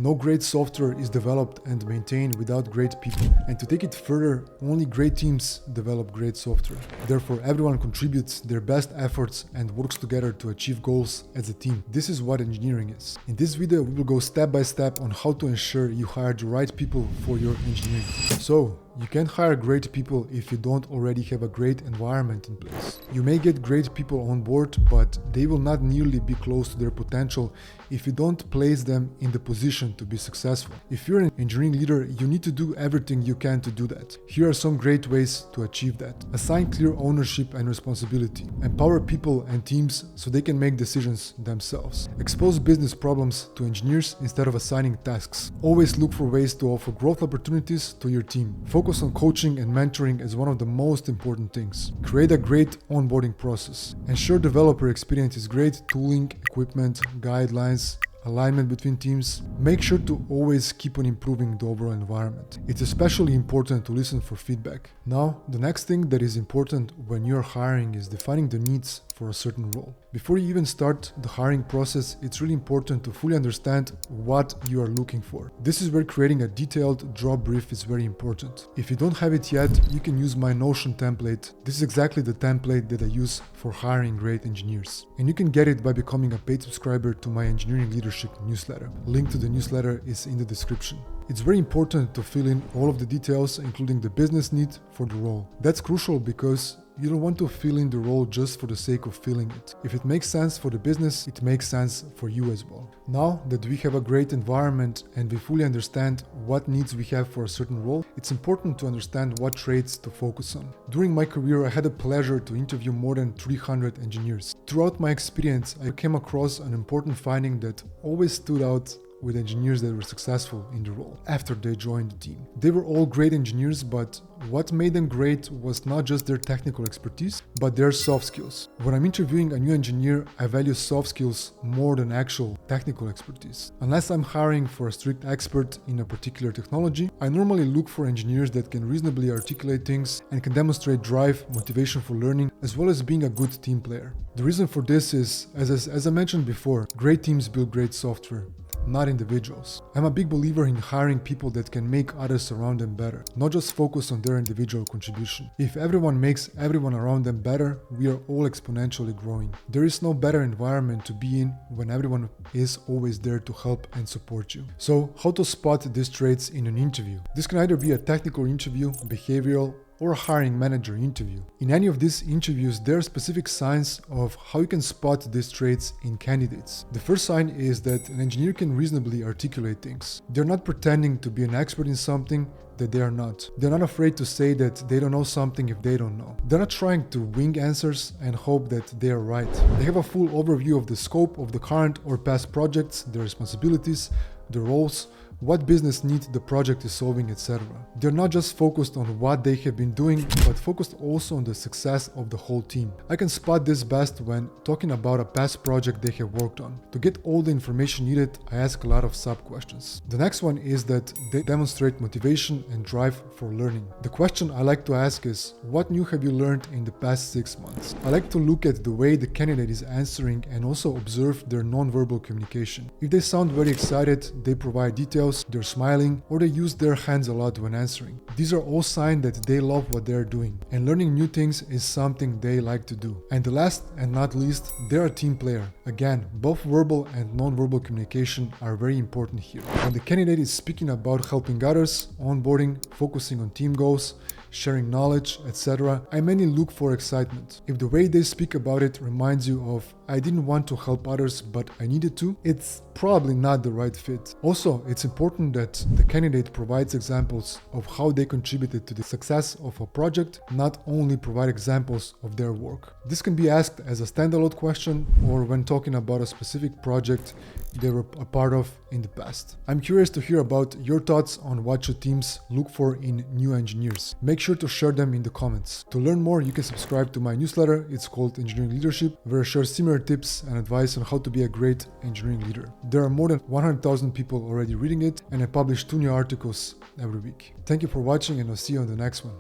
No great software is developed and maintained without great people. And to take it further, only great teams develop great software. Therefore, everyone contributes their best efforts and works together to achieve goals as a team. This is what engineering is. In this video, we will go step by step on how to ensure you hire the right people for your engineering team. So, you can't hire great people if you don't already have a great environment in place. You may get great people on board, but they will not nearly be close to their potential if you don't place them in the position to be successful. If you're an engineering leader, you need to do everything you can to do that. Here are some great ways to achieve that. Assign clear ownership and responsibility. Empower people and teams so they can make decisions themselves. Expose business problems to engineers instead of assigning tasks. Always look for ways to offer growth opportunities to your team. Focus on coaching and mentoring as one of the most important things. Create a great onboarding process. Ensure developer experience is great, tooling, equipment, guidelines, alignment between teams. Make sure to always keep on improving the overall environment. It's especially important to listen for feedback. Now, the next thing that is important when you're hiring is defining the needs for a certain role. Before you even start the hiring process, it's really important to fully understand what you are looking for. This is where creating a detailed job brief is very important. If you don't have it yet, you can use my Notion template. This is exactly the template that I use for hiring great engineers. And you can get it by becoming a paid subscriber to my engineering leadership newsletter. Link to the newsletter is in the description. It's very important to fill in all of the details, including the business need for the role. That's crucial because you don't want to fill in the role just for the sake of filling it. If it makes sense for the business, it makes sense for you as well. Now that we have a great environment and we fully understand what needs we have for a certain role, it's important to understand what traits to focus on. During my career, I had the pleasure to interview more than 300 engineers. Throughout my experience, I came across an important finding that always stood out with engineers that were successful in the role after they joined the team. They were all great engineers, but what made them great was not just their technical expertise, but their soft skills. When I'm interviewing a new engineer, I value soft skills more than actual technical expertise. Unless I'm hiring for a strict expert in a particular technology, I normally look for engineers that can reasonably articulate things and can demonstrate drive, motivation for learning, as well as being a good team player. The reason for this is, as I mentioned before, great teams build great software, not individuals. I'm a big believer in hiring people that can make others around them better, not just focus on their individual contribution. If everyone makes everyone around them better, we are all exponentially growing. There is no better environment to be in when everyone is always there to help and support you. So, how to spot these traits in an interview? This can either be a technical interview, behavioral, or a hiring manager interview. In any of these interviews, there are specific signs of how you can spot these traits in candidates. The first sign is that an engineer can reasonably articulate things. They're not pretending to be an expert in something that they are not. They're not afraid to say that they don't know something if they don't know. They're not trying to wing answers and hope that they are right. They have a full overview of the scope of the current or past projects, their responsibilities, the roles, what business need the project is solving, etc. They're not just focused on what they have been doing, but focused also on the success of the whole team. I can spot this best when talking about a past project they have worked on. To get all the information needed, I ask a lot of sub-questions. The next one is that they demonstrate motivation and drive for learning. The question I like to ask is, what new have you learned in the past 6 months? I like to look at the way the candidate is answering and also observe their non-verbal communication. If they sound very excited, they provide details, they're smiling, or they use their hands a lot when answering. These are all signs that they love what they're doing, and learning new things is something they like to do. And the last and not least, they're a team player. Again, both verbal and non-verbal communication are very important here. When the candidate is speaking about helping others, onboarding, focusing on team goals, sharing knowledge, etc., I mainly look for excitement. If the way they speak about it reminds you of, I didn't want to help others, but I needed to, it's probably not the right fit. Also, it's important that the candidate provides examples of how they contributed to the success of a project, not only provide examples of their work. This can be asked as a standalone question or when talking about a specific project they were a part of in the past. I'm curious to hear about your thoughts on what should teams look for in new engineers. Make sure to share them in the comments. To learn more, you can subscribe to my newsletter. It's called Engineering Leadership, where I share similar tips and advice on how to be a great engineering leader. There are more than 100,000 people already reading it, and I publish 2 new articles every week. Thank you for watching, and I'll see you on the next one.